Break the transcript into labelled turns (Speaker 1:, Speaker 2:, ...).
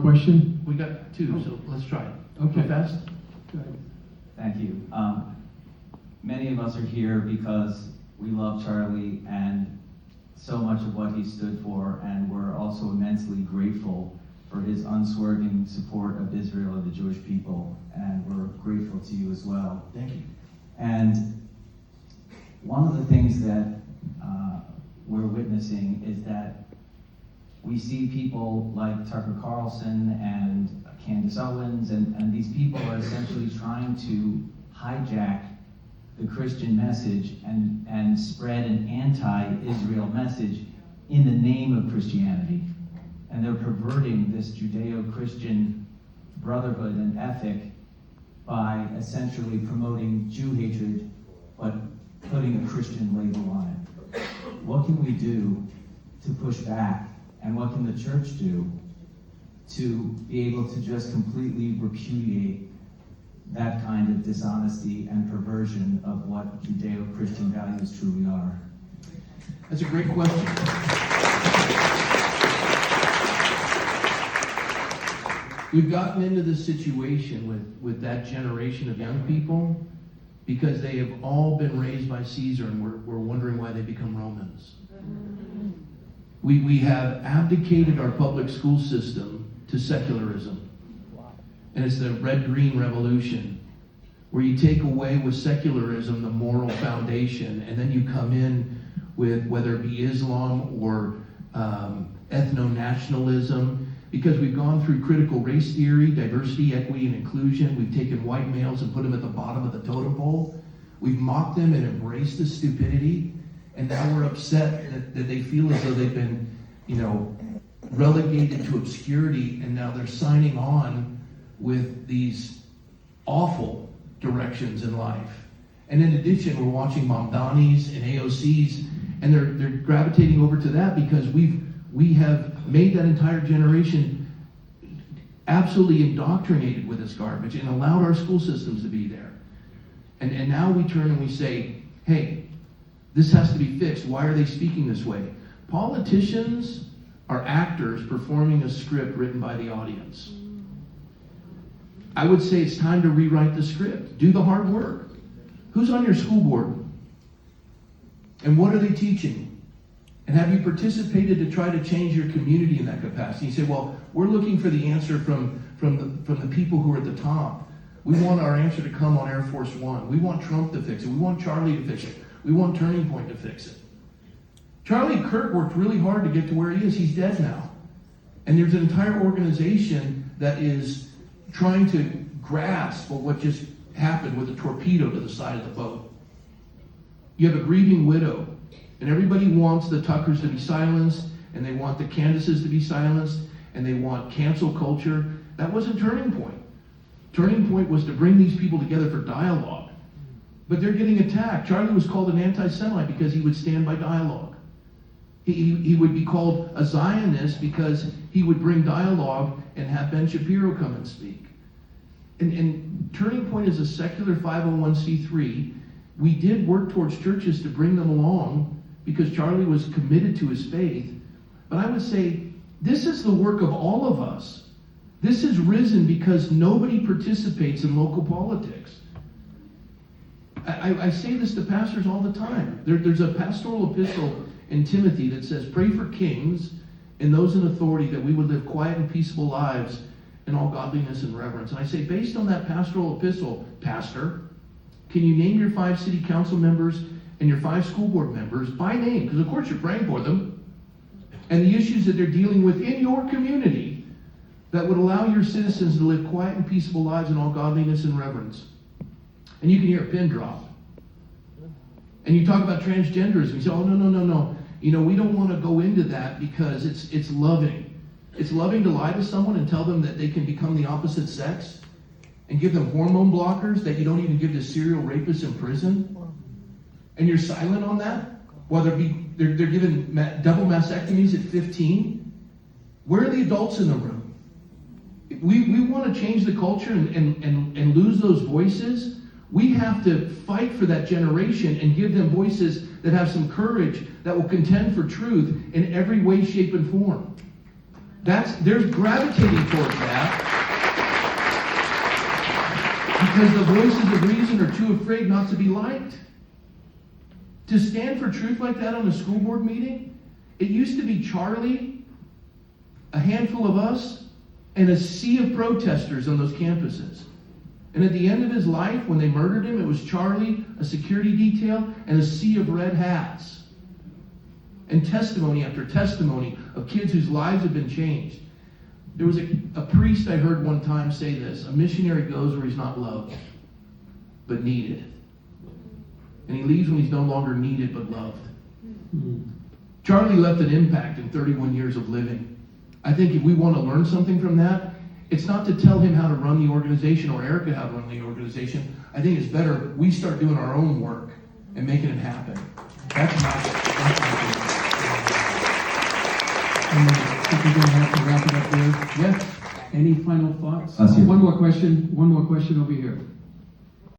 Speaker 1: Question?
Speaker 2: We got two, so let's try it.
Speaker 1: Okay.
Speaker 2: Go fast.
Speaker 3: Thank you. Many of us are here because we love Charlie and so much of what he stood for, and we're also immensely grateful for his unswerving support of Israel and the Jewish people, and we're grateful to you as well.
Speaker 2: Thank you.
Speaker 3: And one of the things that we're witnessing is that we see people like Tucker Carlson and Candace Owens, and these people are essentially trying to hijack the Christian message and spread an anti-Israel message in the name of Christianity. And they're perverting this Judeo-Christian brotherhood and ethic by essentially promoting Jew hatred, but putting a Christian label on it. What can we do to push back? And what can the church do to be able to just completely repudiate that kind of dishonesty and perversion of what Judeo-Christian values truly are?
Speaker 2: That's a great question. We've gotten into this situation with that generation of young people because they have all been raised by Caesar, and we're wondering why they become Romans. We have abdicated our public school system to secularism. And it's the red-green revolution, where you take away with secularism the moral foundation, and then you come in with whether it be Islam or ethno-nationalism, because we've gone through critical race theory, diversity, equity, and inclusion. We've taken white males and put them at the bottom of the totem pole. We've mocked them and embraced the stupidity, and now we're upset that they feel as though they've been, relegated to obscurity, and now they're signing on with these awful directions in life. And in addition, we're watching Mamdanis and AOCs, and they're gravitating over to that because we have made that entire generation absolutely indoctrinated with this garbage and allowed our school systems to be there. And now we turn and we say, hey, this has to be fixed. Why are they speaking this way? Politicians are actors performing a script written by the audience. I would say it's time to rewrite the script. Do the hard work. Who's on your school board? And what are they teaching? And have you participated to try to change your community in that capacity? You say, well, we're looking for the answer from the people who are at the top. We want our answer to come on Air Force One. We want Trump to fix it. We want Charlie to fix it. We want Turning Point to fix it. Charlie Kirk worked really hard to get to where he is. He's dead now. And there's an entire organization that is trying to grasp what just happened with a torpedo to the side of the boat. You have a grieving widow, and everybody wants the Tuckers to be silenced, and they want the Candaces to be silenced, and they want cancel culture. That wasn't Turning Point. Turning Point was to bring these people together for dialogue. But they're getting attacked. Charlie was called an anti-Semite because he would stand by dialogue. He would be called a Zionist because he would bring dialogue and have Ben Shapiro come and speak. And Turning Point is a secular 501c3. We did work towards churches to bring them along because Charlie was committed to his faith. But I would say this is the work of all of us. This has risen because nobody participates in local politics. I say this to pastors all the time. There's a pastoral epistle in Timothy that says, pray for kings and those in authority that we would live quiet and peaceable lives in all godliness and reverence. And I say, based on that pastoral epistle, Pastor, can you name your 5 city council members and your 5 school board members by name? Because of course you're praying for them. And the issues that they're dealing with in your community that would allow your citizens to live quiet and peaceable lives in all godliness and reverence. And you can hear a pin drop. And you talk about transgenderism. You say, oh, no. We don't want to go into that because it's loving. It's loving to lie to someone and tell them that they can become the opposite sex and give them hormone blockers that you don't even give to serial rapists in prison. And you're silent on that? Whether they're given double mastectomies at 15. Where are the adults in the room? We want to change the culture and lose those voices. We have to fight for that generation and give them voices that have some courage, that will contend for truth in every way, shape, and form. There's gravitating towards that. Because the voices of reason are too afraid not to be liked. To stand for truth like that on a school board meeting, it used to be Charlie, a handful of us, and a sea of protesters on those campuses. And at the end of his life, when they murdered him, it was Charlie, a security detail, and a sea of red hats. And testimony after testimony of kids whose lives have been changed. There was a priest I heard one time say this: a missionary goes where he's not loved, but needed. And he leaves when he's no longer needed, but loved. Charlie left an impact in 31 years of living. I think if we want to learn something from that, it's not to tell him how to run the organization or Erica how to run the organization. I think it's better we start doing our own work and making it happen. That's my opinion.
Speaker 1: I think we're going to have to wrap it up there.
Speaker 2: Yes.
Speaker 1: Any final thoughts?
Speaker 3: Us here.
Speaker 1: One more question over here.